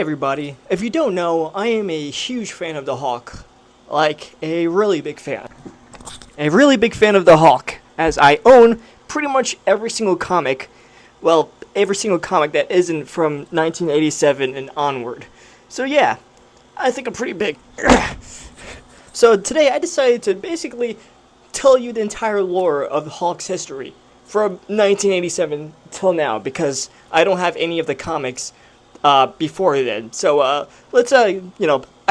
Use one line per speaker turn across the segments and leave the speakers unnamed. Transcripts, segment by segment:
everybody. If you don't know, I am a huge fan of the Hulk. Like, a really big fan. A really big fan of the Hulk, as I own pretty much every single comic. Well, every single comic that isn't from 1987 and onward. So yeah, I think I'm pretty big. So today I decided to basically tell you the entire lore of the Hulk's history from 1987 till now, because I don't have any of the comics before then. So let's I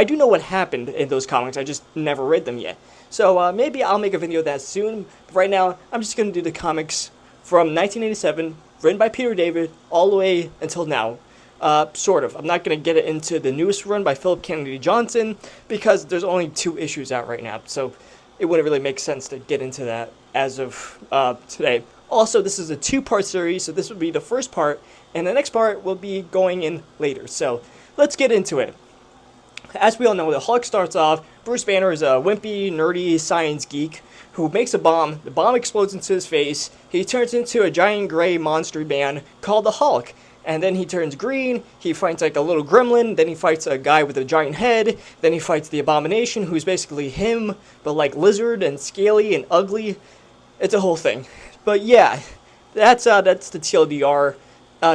do know what happened in those comics. I just never read them yet. So maybe I'll make a video of that soon. But right now, I'm just gonna do the comics from 1987, written by Peter David, all the way until now. Sort of. I'm not going to get it into the newest run by Philip Kennedy Johnson, because there's only 2 issues out right now, so it wouldn't really make sense to get into that as of today. Also, this is a 2-part series, so this would be the first part, and the next part will be going in later. So let's get into it. As we all know, the Hulk starts off, Bruce Banner is a wimpy, nerdy science geek who makes a bomb. The bomb explodes into his face. He turns into a giant gray monster man called the Hulk. And then he turns green, he fights like a little gremlin, then he fights a guy with a giant head, then he fights the Abomination, who's basically him, but like lizard and scaly and ugly. It's a whole thing. But yeah, that's the TLDR.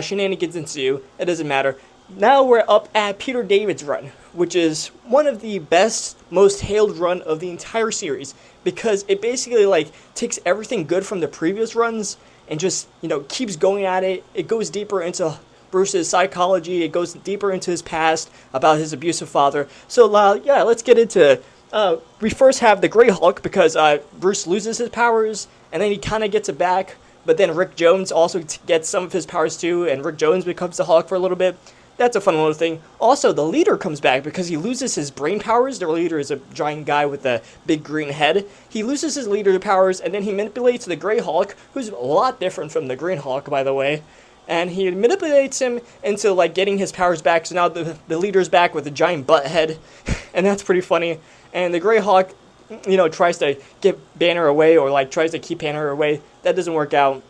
Shenanigans ensue, it doesn't matter. Now we're up at Peter David's run, which is one of the best, most hailed run of the entire series, because it basically like takes everything good from the previous runs and just, keeps going at it. It goes deeper into Bruce's psychology. It goes deeper into his past about his abusive father. So, yeah, let's get into it. We first have the Grey Hulk, because Bruce loses his powers, and then he kind of gets it back. But then Rick Jones also gets some of his powers too, and Rick Jones becomes the Hulk for a little bit. That's a fun little thing. Also, the leader comes back because he loses his brain powers. The leader is a giant guy with a big green head. He loses his leader powers, and then he manipulates the Grey Hulk, who's a lot different from the Green Hulk, by the way. And he manipulates him into, like, getting his powers back. So now the leader's back with a giant butt head, and that's pretty funny. And the Grey Hulk, tries to get Banner away, or, like, tries to keep Banner away. That doesn't work out.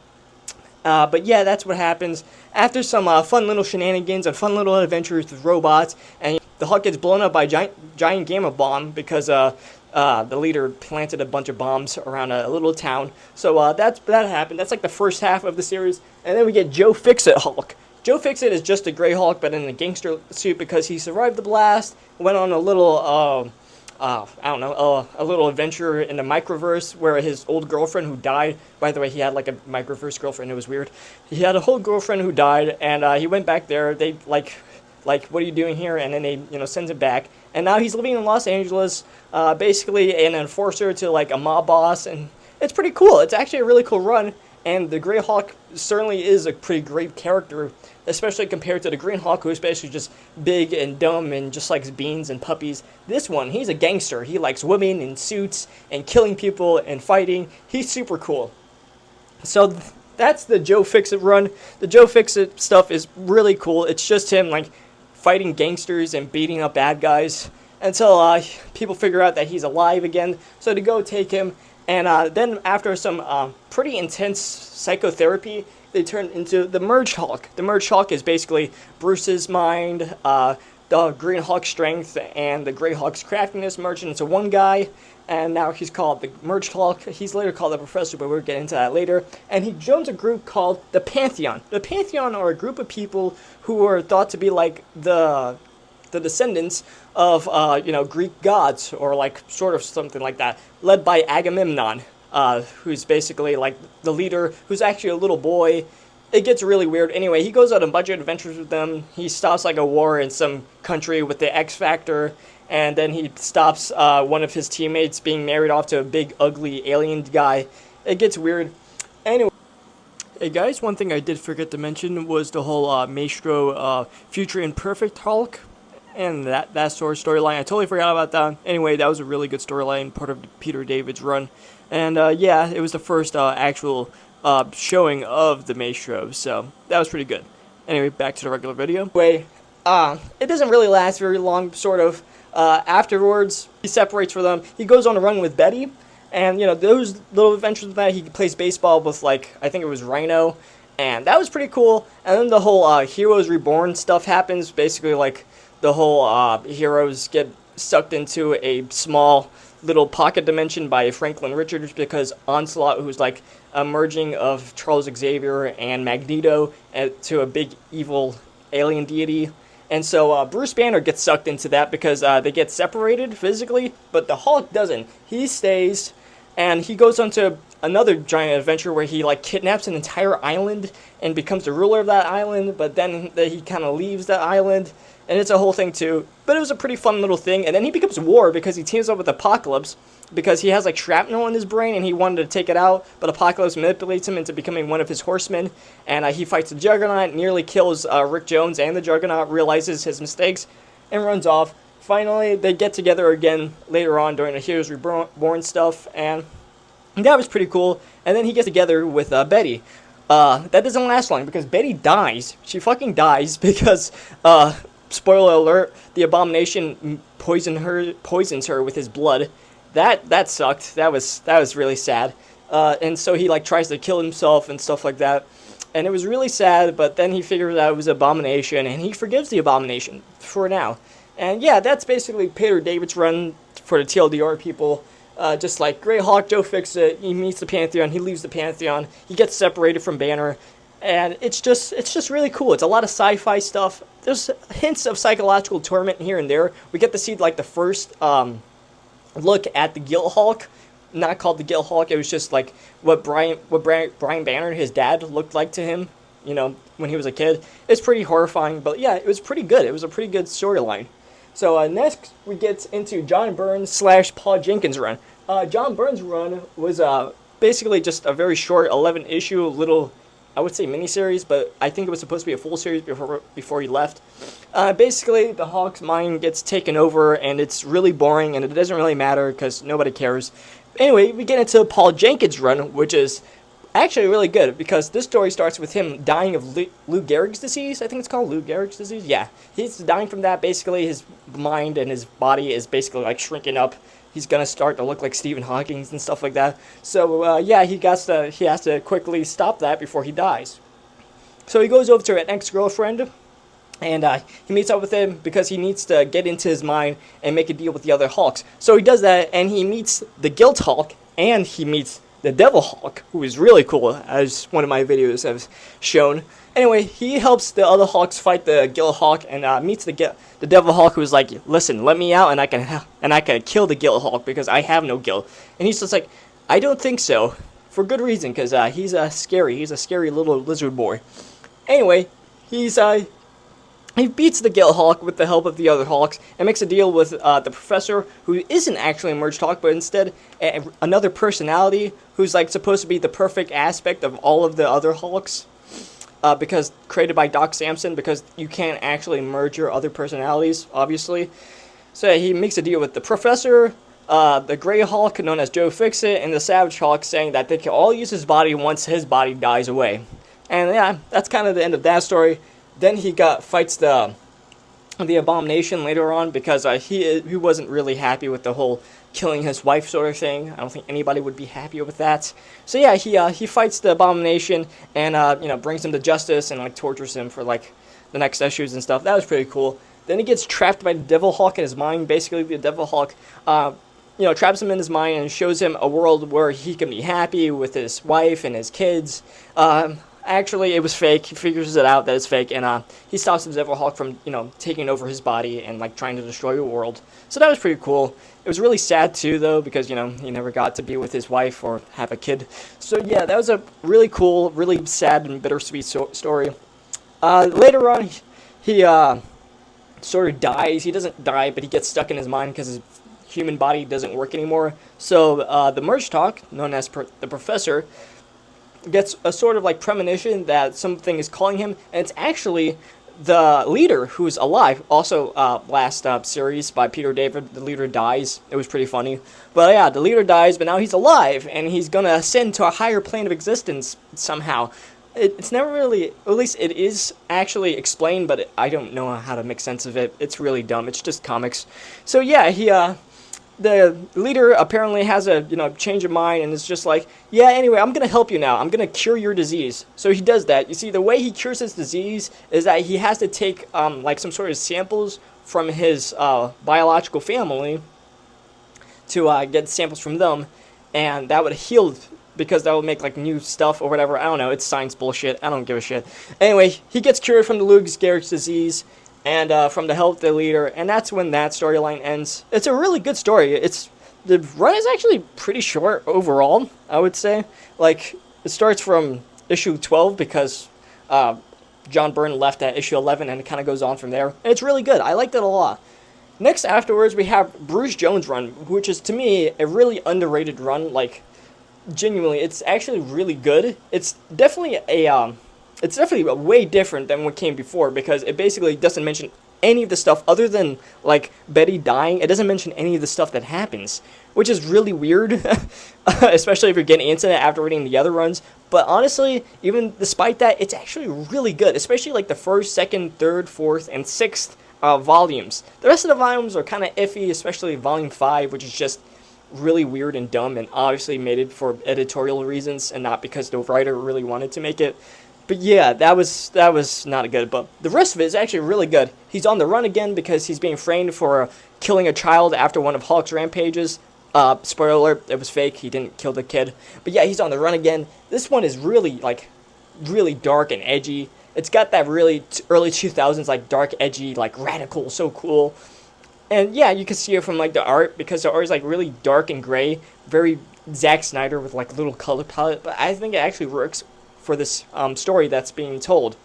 But yeah, that's what happens. After some fun little shenanigans and fun little adventures with robots, and the Hulk gets blown up by a giant gamma bomb, because the leader planted a bunch of bombs around a little town. So that happened. That's like the first half of the series. And then we get Joe Fixit Hulk. Joe Fixit is just a Grey Hulk, but in a gangster suit, because he survived the blast, went on a little a little adventure in the microverse where his old girlfriend who died, by the way, he had like a microverse girlfriend, it was weird. He had a whole girlfriend who died, and he went back there. They like, what are you doing here? And then they, sends him back. And now he's living in Los Angeles, basically an enforcer to like a mob boss, and it's pretty cool. It's actually a really cool run, and the Grey Hulk certainly is a pretty great character, especially compared to the Green Hulk, who's basically just big and dumb and just likes beans and puppies. This one, he's a gangster. He likes women in suits and killing people and fighting. He's super cool. So that's the Joe Fixit run. The Joe Fixit stuff is really cool. It's just him like fighting gangsters and beating up bad guys until people figure out that he's alive again. So to go take him, and then after some pretty intense psychotherapy, they turn into the Merged Hulk. The Merged Hulk is basically Bruce's mind, the Green Hulk's strength, and the Grey Hulk's craftiness merged into one guy. And now he's called the Merged Hulk. He's later called the Professor, but we'll get into that later. And he joins a group called the Pantheon. The Pantheon are a group of people who are thought to be like the descendants of Greek gods, or like sort of something like that, led by Agamemnon. Who's basically like the leader, who's actually a little boy. It gets really weird. Anyway, he goes on a bunch of adventures with them. He stops like a war in some country with the X Factor, and then he stops one of his teammates being married off to a big ugly alien guy. It gets weird. Anyway, hey guys, one thing I did forget to mention was the whole Maestro Future Imperfect Hulk, and that sort of storyline. I totally forgot about that. Anyway, that was a really good storyline, part of Peter David's run. And yeah, it was the first actual showing of the Maestro, so that was pretty good. Anyway, back to the regular video. Anyway, it doesn't really last very long, sort of. Afterwards, he separates from them. He goes on a run with Betty, and those little adventures with that, he plays baseball with, like, I think it was Rhino, and that was pretty cool. And then the whole Heroes Reborn stuff happens. Basically, like the whole heroes get sucked into a small little pocket dimension by Franklin Richards because Onslaught, who's like a merging of Charles Xavier and Magneto to a big evil alien deity. And so Bruce Banner gets sucked into that because they get separated physically, but the Hulk doesn't. He stays, and he goes on to another giant adventure where he like kidnaps an entire island and becomes the ruler of that island, but then he kind of leaves that island, and it's a whole thing too. But it was a pretty fun little thing, and then he becomes War because he teams up with Apocalypse because he has like shrapnel in his brain and he wanted to take it out, but Apocalypse manipulates him into becoming one of his horsemen, and he fights the Juggernaut, nearly kills Rick Jones and the Juggernaut, realizes his mistakes, and runs off. Finally, they get together again later on during the Heroes Reborn stuff, and that was pretty cool. And then he gets together with Betty. That doesn't last long because Betty dies. She fucking dies because, spoiler alert, the Abomination poisons her with his blood. That sucked. That was really sad. And so he like tries to kill himself and stuff like that. And it was really sad, but then he figures out it was Abomination, and he forgives the Abomination for now. And yeah, that's basically Peter David's run for the TLDR people. Just like Grey Hawk, Joe Fixit, he meets the Pantheon, he leaves the Pantheon, he gets separated from Banner, and it's just really cool. It's a lot of sci-fi stuff. There's hints of psychological torment here and there. We get to see like the first look at the Guild Hulk, not called the Guild Hulk. It was just like what Brian Banner, his dad, looked like to him, you know, when he was a kid. It's pretty horrifying, but yeah, it was pretty good. It was a pretty good storyline. So next we get into John Burns / Paul Jenkins run. John Burns' run was basically just a very short 11-issue little, I would say miniseries, but I think it was supposed to be a full series before he left. Basically, the Hulk's mind gets taken over, and it's really boring, and it doesn't really matter because nobody cares. Anyway, we get into Paul Jenkins' run, which is actually really good because this story starts with him dying of Lou Gehrig's disease. I think it's called Lou Gehrig's disease. Yeah, he's dying from that. Basically, his mind and his body is basically like shrinking up. He's gonna start to look like Stephen Hawking and stuff like that. So yeah, he has to quickly stop that before he dies. So he goes over to an ex-girlfriend, and he meets up with him because he needs to get into his mind and make a deal with the other Hulks. So he does that, and he meets the Guild Hulk, and he meets the Devil Hulk, who is really cool, as one of my videos has shown. Anyway, he helps the other Hulks fight the Guild Hulk, and meets the Devil Hulk, who's like, "Listen, let me out, and I can kill the Guild Hulk because I have no guild." And he's just like, "I don't think so," for good reason, because he's a scary little lizard boy. Anyway, he beats the Guild Hulk with the help of the other Hulks and makes a deal with the Professor, who isn't actually a merged Hulk, but instead another personality who's like supposed to be the perfect aspect of all of the other Hulks, because created by Doc Samson, because you can't actually merge your other personalities, obviously. So he makes a deal with the Professor, the Grey Hulk, known as Joe Fixit, and the Savage Hulk, saying that they can all use his body once his body dies away. And yeah, that's kind of the end of that story. Then he fights the Abomination later on because he wasn't really happy with the whole killing his wife sort of thing. I don't think anybody would be happy with that. So yeah, he fights the Abomination and brings him to justice and like tortures him for like the next issues and stuff. That was pretty cool. Then he gets trapped by the Devil Hulk in his mind. Basically, the Devil Hulk traps him in his mind and shows him a world where he can be happy with his wife and his kids. Actually, it was fake. He figures it out that it's fake, and he stops the Devil Hulk from, taking over his body and, like, trying to destroy the world. So that was pretty cool. It was really sad, too, though, because, he never got to be with his wife or have a kid. So, yeah, that was a really cool, really sad and bittersweet story. Later on, he sort of dies. He doesn't die, but he gets stuck in his mind because his human body doesn't work anymore. So, the Merge Talk, known as the Professor, gets a sort of like premonition that something is calling him, and it's actually the leader who's alive. Also, last series by Peter David, the leader dies. It was pretty funny. But yeah, the leader dies, but now he's alive, and he's gonna ascend to a higher plane of existence somehow. It's never really, at least it is actually explained, but I don't know how to make sense of it. It's really dumb. It's just comics. So yeah, the leader apparently has a change of mind and is just like, yeah, anyway, I'm gonna help you now. I'm gonna cure your disease. So he does that. You see, the way he cures his disease is that he has to take like some sort of samples from his biological family to get samples from them, and that would heal because that would make like new stuff or whatever. I don't know. It's science bullshit. I don't give a shit. Anyway, he gets cured from the Lou Gehrig's disease and from the help of the leader, and that's when that storyline ends. It's a really good story. The run is actually pretty short overall, I would say. Like, it starts from issue 12 because John Byrne left at issue 11, and it kind of goes on from there. And it's really good. I liked it a lot. Next, afterwards, we have Bruce Jones' run, which is, to me, a really underrated run. Like, genuinely, it's actually really good. It's definitely way different than what came before, because it basically doesn't mention any of the stuff other than, like, Betty dying. It doesn't mention any of the stuff that happens, which is really weird, especially if you're getting into it after reading the other runs. But honestly, even despite that, it's actually really good, especially, like, the first, second, third, fourth, and sixth volumes. The rest of the volumes are kind of iffy, especially Volume 5, which is just really weird and dumb, and obviously made it for editorial reasons and not because the writer really wanted to make it. But yeah, that was not good. But the rest of it is actually really good. He's on the run again because he's being framed for killing a child after one of Hulk's rampages. Spoiler alert, it was fake. He didn't kill the kid. But yeah, he's on the run again. This one is really dark and edgy. It's got that really early 2000s, like, dark, edgy, like, radical, so cool. And yeah, you can see it from, like, the art, because the art is, like, really dark and gray. Very Zack Snyder with, like, little color palette. But I think it actually works for this story that's being told.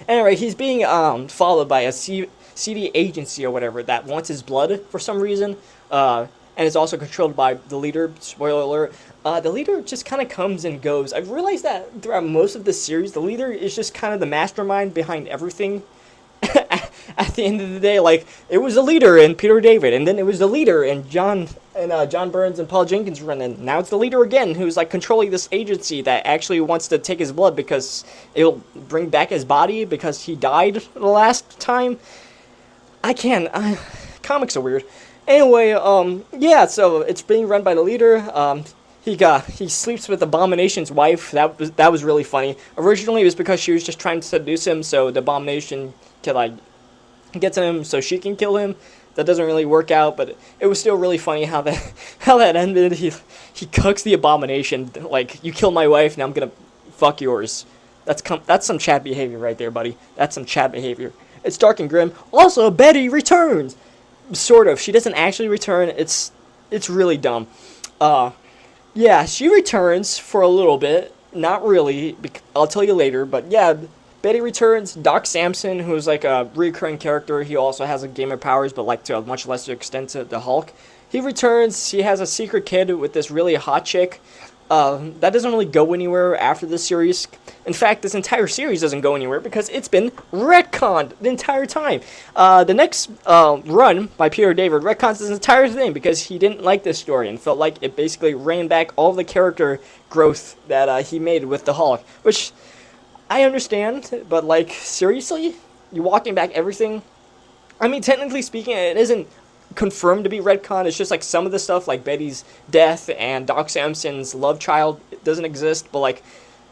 Anyway, he's being followed by a CD agency or whatever that wants his blood for some reason. And is also controlled by the leader. Spoiler alert. The leader just kind of comes and goes. I've realized that throughout most of this series, the leader is just kind of the mastermind behind everything. At the end of the day, like, it was the leader in Peter David, and then it was the leader in John Burns and Paul Jenkins run, and now it's the leader again who's, like, controlling this agency that actually wants to take his blood because it'll bring back his body because he died the last time. Comics are weird. Anyway, yeah, so it's being run by the leader. He sleeps with Abomination's wife. That was really funny. Originally, it was because she was just trying to seduce him, so the Abomination can, like, get to him so she can kill him. That doesn't really work out, but it was still really funny how that ended. He cooks the Abomination, like, you killed my wife, now I'm gonna fuck yours. That's some Chad behavior right there, buddy. That's some Chad behavior. It's dark and grim. Also, Betty returns. Sort of. She doesn't actually return. It's really dumb. Yeah, she returns for a little bit. Not really. I'll tell you later. But yeah, Betty returns. Doc Samson, who's like a recurring character, he also has a gamer powers, but like to a much lesser extent to the Hulk. He returns. He has a secret kid with this really hot chick. That doesn't really go anywhere after this series. In fact, this entire series doesn't go anywhere because it's been retconned the entire time. The next run by Peter David retcons this entire thing because he didn't like this story and felt like it basically ran back all the character growth that he made with the Hulk. Which, I understand, but, like, seriously? You're walking back everything? I mean, technically speaking, it isn't confirmed to be retcon. It's just like some of the stuff, like Betty's death and Doc Samson's love child, doesn't exist. But, like,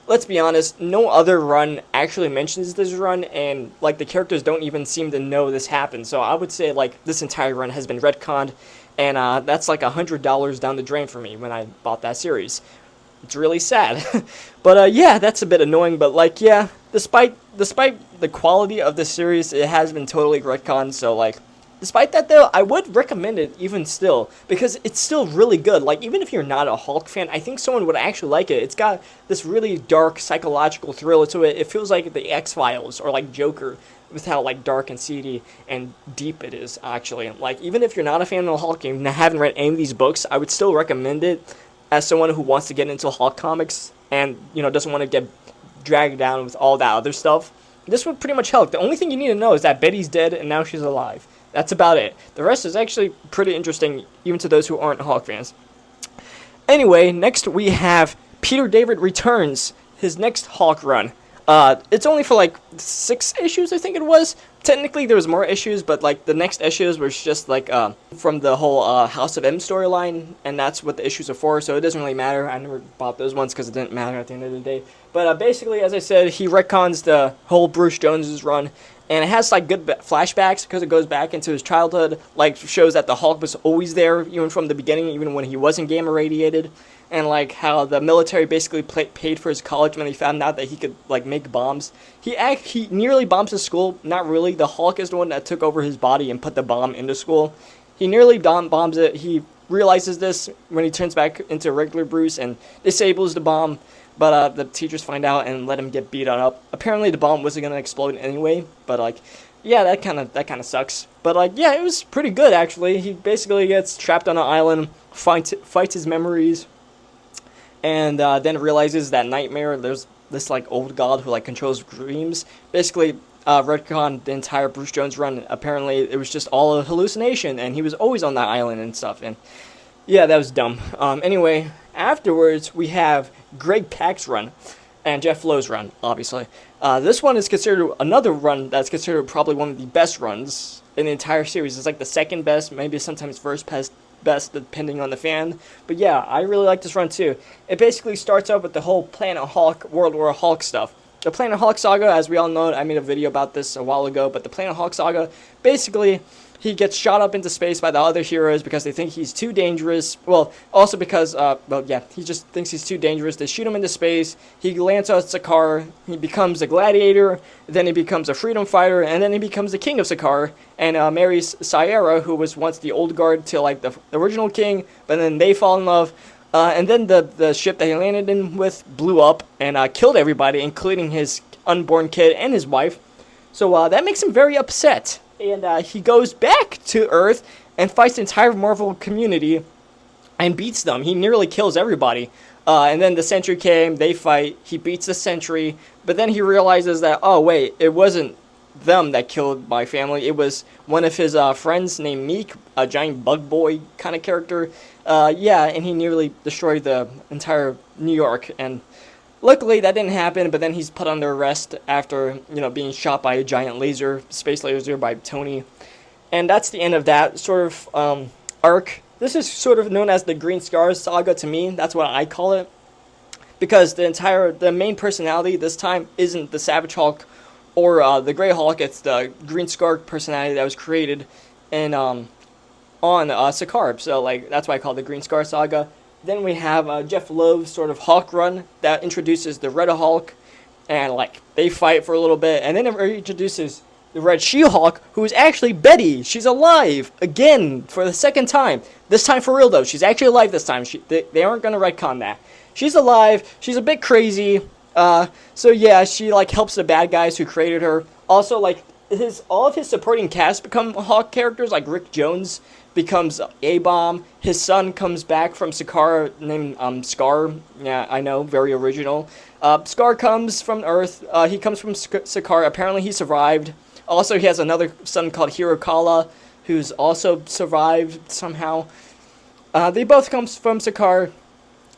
let's be honest, no other run actually mentions this run, and, like, the characters don't even seem to know this happened. So I would say, like, this entire run has been retconned, and that's like $100 down the drain for me when I bought that series. It's really sad. But yeah, that's a bit annoying. But, like, yeah, despite the quality of the series, it has been totally retconned. So, like, despite that, though, I would recommend it even still, because it's still really good. Like, even if you're not a Hulk fan, I think someone would actually like it. It's got this really dark psychological thrill to it. It feels like the X-Files or, like, Joker, with how, like, dark and seedy and deep it is, actually. Like, even if you're not a fan of the Hulk and haven't read any of these books, I would still recommend it as someone who wants to get into Hulk comics and, doesn't want to get dragged down with all that other stuff. This would pretty much help. The only thing you need to know is that Betty's dead and now she's alive. That's about it. The rest is actually pretty interesting, even to those who aren't Hulk fans. Anyway, next we have Peter David returns, his next Hulk run. It's only for like 6 issues, I think it was. technically there was more issues, but like the next issues was just like from the whole House of M storyline, and that's what the issues are for. So it doesn't really matter. I never bought those ones because it didn't matter at the end of the day. But basically, as I said, he retcons the whole Bruce Jones's run, and it has like good flashbacks because it goes back into his childhood. Like shows that the Hulk was always there, even from the beginning, even when he wasn't gamma radiated. And like how the military basically paid for his college when they found out that he could like make bombs. He nearly bombs his school. Not really. The Hulk is the one that took over his body and put the bomb into school. He nearly bombs it. He realizes this when he turns back into regular Bruce and disables the bomb. But the teachers find out and let him get beat up. Apparently the bomb wasn't gonna explode anyway. But like, yeah, that kind of sucks. But like, yeah, it was pretty good actually. He basically gets trapped on an island, fights his memories. And then realizes that Nightmare, there's this like old god who like controls dreams. Basically, retcon the entire Bruce Jones run. Apparently, it was just all a hallucination, and he was always on that island and stuff. And yeah, that was dumb. Anyway, afterwards we have Greg Pak's run and Jeff Lowe's run. Obviously, this one is considered another run that's considered probably one of the best runs in the entire series. It's like the second best, maybe sometimes first best depending on the fan. But yeah, I really like this run too. It basically starts out with the whole Planet Hulk, World War Hulk stuff. The Planet Hulk saga, as we all know, I made a video about this a while ago, but the Planet Hulk saga, basically, he gets shot up into space by the other heroes because they think he's too dangerous. Well, also because, he just thinks he's too dangerous. They shoot him into space. He lands on Sakaar. He becomes a gladiator. Then he becomes a freedom fighter. And then he becomes the king of Sakaar and marries Sierra, who was once the old guard to, like, the original king. But then they fall in love. And then the ship that he landed in with blew up and killed everybody, including his unborn kid and his wife. So that makes him very upset. And he goes back to Earth and fights the entire Marvel community and beats them. He nearly kills everybody. And then the Sentry came, they fight, he beats the Sentry, but then he realizes that, oh wait, it wasn't them that killed my family, it was one of his friends named Meek, a giant bug boy kind of character. And he nearly destroyed the entire New York, and luckily that didn't happen, but then he's put under arrest after, being shot by a giant space laser by Tony. And that's the end of that sort of arc. This is sort of known as the Green Scars saga to me. That's what I call it. Because the main personality this time isn't the Savage Hulk or the Grey Hulk. It's the Green Scar personality that was created on Sakaar. So like that's why I call it the Green Scar saga. Then we have Jeff Lowe's sort of Hulk run that introduces the Red Hulk, and like they fight for a little bit, and then it introduces the Red She-Hulk, who is actually Betty. She's alive again for the second time. This time for real though. She's actually alive this time. They aren't gonna retcon that. She's alive. She's a bit crazy. So yeah, she like helps the bad guys who created her. Also, like all of his supporting cast become Hulk characters. Like Rick Jones becomes A-Bomb. His son comes back from Sakaar named Scar. Yeah, I know, very original. Scar comes from Earth. He comes from Sakaar. Apparently he survived. Also, he has another son called Hirokala, who's also survived somehow. They both come from Sakaar.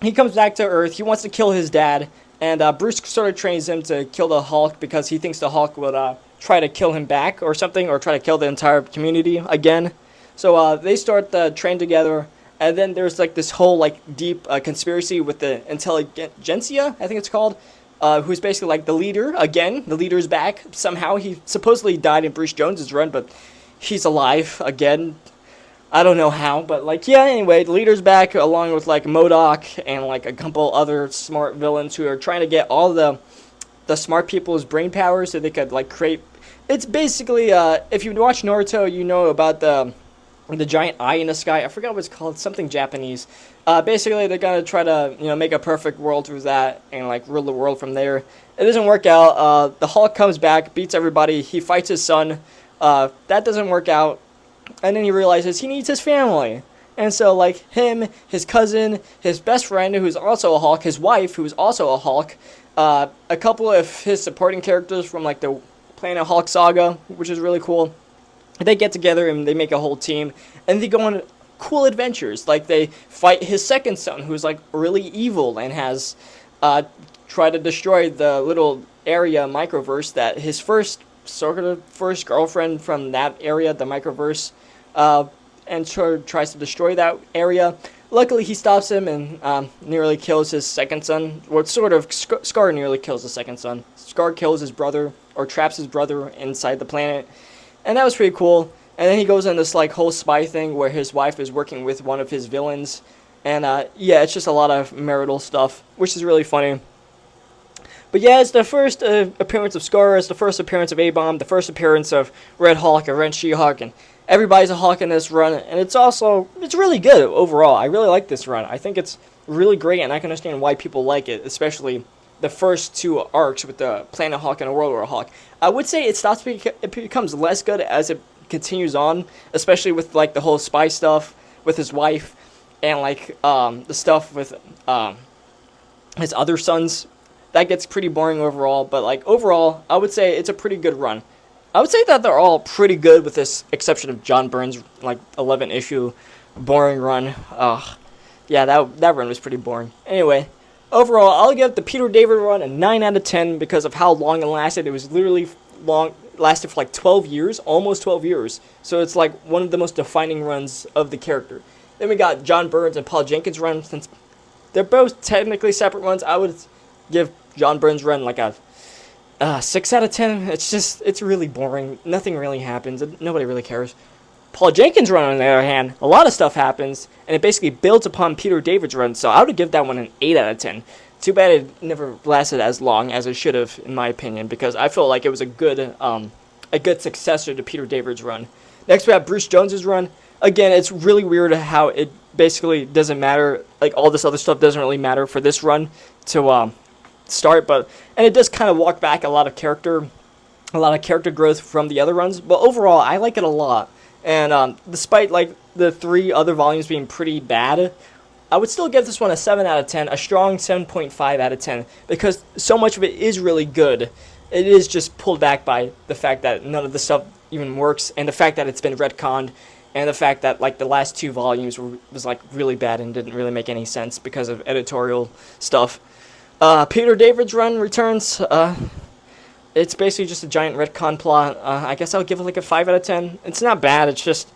He comes back to Earth. He wants to kill his dad. And Bruce sort of trains him to kill the Hulk because he thinks the Hulk will try to kill him back or something, or try to kill the entire community again. So they start the train together, and then there's like this whole like deep conspiracy with the Intelligentsia, I think it's called, who's basically like the leader again. The leader's back somehow. He supposedly died in Bruce Jones's run, but he's alive again. I don't know how, but like yeah. Anyway, the leader's back along with like MODOK and like a couple other smart villains who are trying to get all the smart people's brain power so they could like create. It's basically if you watch Naruto, you know about the giant eye in the sky. I forgot what it's called, something Japanese. Basically, they're gonna try to make a perfect world through that and like rule the world from there. It doesn't work out. The Hulk comes back, beats everybody. He fights his son. That doesn't work out, and then he realizes he needs his family. And so like him, his cousin, his best friend who's also a Hulk, his wife who's also a Hulk, a couple of his supporting characters from like the Planet Hulk saga, which is really cool. They get together and they make a whole team, and they go on cool adventures. Like they fight his second son, who's like really evil and has tried to destroy the little area microverse that his first sort of first girlfriend from that area, the microverse, and tries to destroy that area. Luckily, he stops him and nearly kills his second son. Well, sort of, Scar nearly kills the second son. Scar kills his brother, or traps his brother inside the planet. And that was pretty cool. And then he goes on this like whole spy thing where his wife is working with one of his villains. And yeah, it's just a lot of marital stuff, which is really funny. But yeah, it's the first appearance of Scar, it's the first appearance of A-Bomb, the first appearance of Red Hulk and Red She-Hulk, and everybody's a Hulk in this run, and it's really good overall. I really like this run. I think it's really great, and I can understand why people like it, especially the first two arcs with the Planet Hulk and the World War Hulk. I would say it becomes less good as it continues on, especially with like the whole spy stuff with his wife, and like the stuff with his other sons. That gets pretty boring overall, but like overall, I would say it's a pretty good run. I would say that they're all pretty good with this exception of John Byrne's like 11 issue boring run. Yeah, that run was pretty boring. Anyway, overall, I'll give the Peter David run a 9 out of 10 because of how long it lasted. It was literally lasted for like 12 years, almost 12 years. So it's like one of the most defining runs of the character. Then we got John Byrne's and Paul Jenkins' run. Since they're both technically separate runs, I would give John Byrne's run like a 6 out of 10. It's really boring. Nothing really happens. Nobody really cares. Paul Jenkins' run, on the other hand, a lot of stuff happens, and it basically builds upon Peter David's run, so I would give that one an 8 out of 10. Too bad it never lasted as long as it should have, in my opinion, because I feel like it was a good successor to Peter David's run. Next, we have Bruce Jones's run. Again, it's really weird how it basically doesn't matter. Like, all this other stuff doesn't really matter for this run to start, and it does kind of walk back a lot of character growth from the other runs, but overall I like it a lot. And despite like the 3 other volumes being pretty bad, I would still give this one a 7 out of 10, a strong 7.5 out of 10, because so much of it is really good. It is just pulled back by the fact that none of the stuff even works, and the fact that it's been retconned, and the fact that like the last 2 volumes was like really bad and didn't really make any sense because of editorial stuff. Peter David's run returns. It's basically just a giant retcon plot. I guess I'll give it like a 5 out of 10. It's not bad, it's just,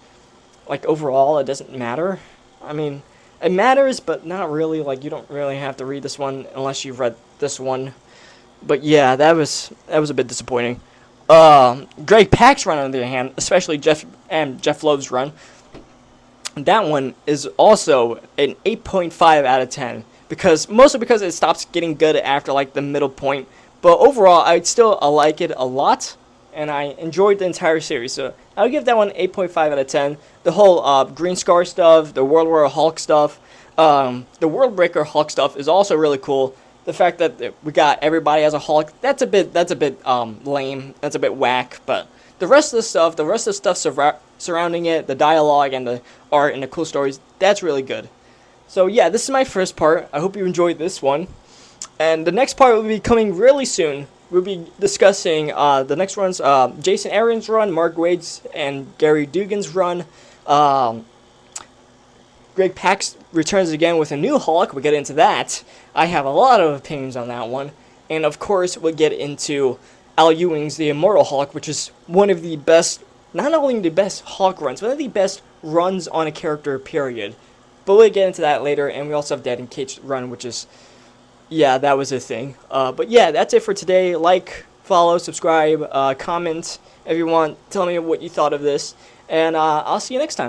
like, overall, it doesn't matter. I mean, it matters, but not really. Like, you don't really have to read this one unless you've read this one. But yeah, that was a bit disappointing. Greg Pak's run, on the other hand, especially Jeff Loeb's run, that one is also an 8.5 out of 10. Mostly because it stops getting good after like the middle point. But overall, I like it a lot, and I enjoyed the entire series. So I'll give that one 8.5 out of 10. The whole Green Scar stuff, the World War Hulk stuff, the World Breaker Hulk stuff is also really cool. The fact that we got everybody as a Hulk, that's a bit lame. That's a bit whack. But the rest of the stuff surrounding it, the dialogue and the art and the cool stories, that's really good. So yeah, this is my first part. I hope you enjoyed this one. And the next part will be coming really soon. We'll be discussing the next runs, Jason Aaron's run, Mark Waid's and Gary Dugan's run. Greg Pak returns again with a new Hulk. We'll get into that. I have a lot of opinions on that one. And of course, we'll get into Al Ewing's The Immortal Hulk, which is one of the best, not only the best Hulk runs, but one of the best runs on a character, period. But we'll get into that later, and we also have Dead and Cage's run, which is, yeah, that was a thing. But yeah, that's it for today. Like, follow, subscribe, comment if you want. Tell me what you thought of this, and I'll see you next time.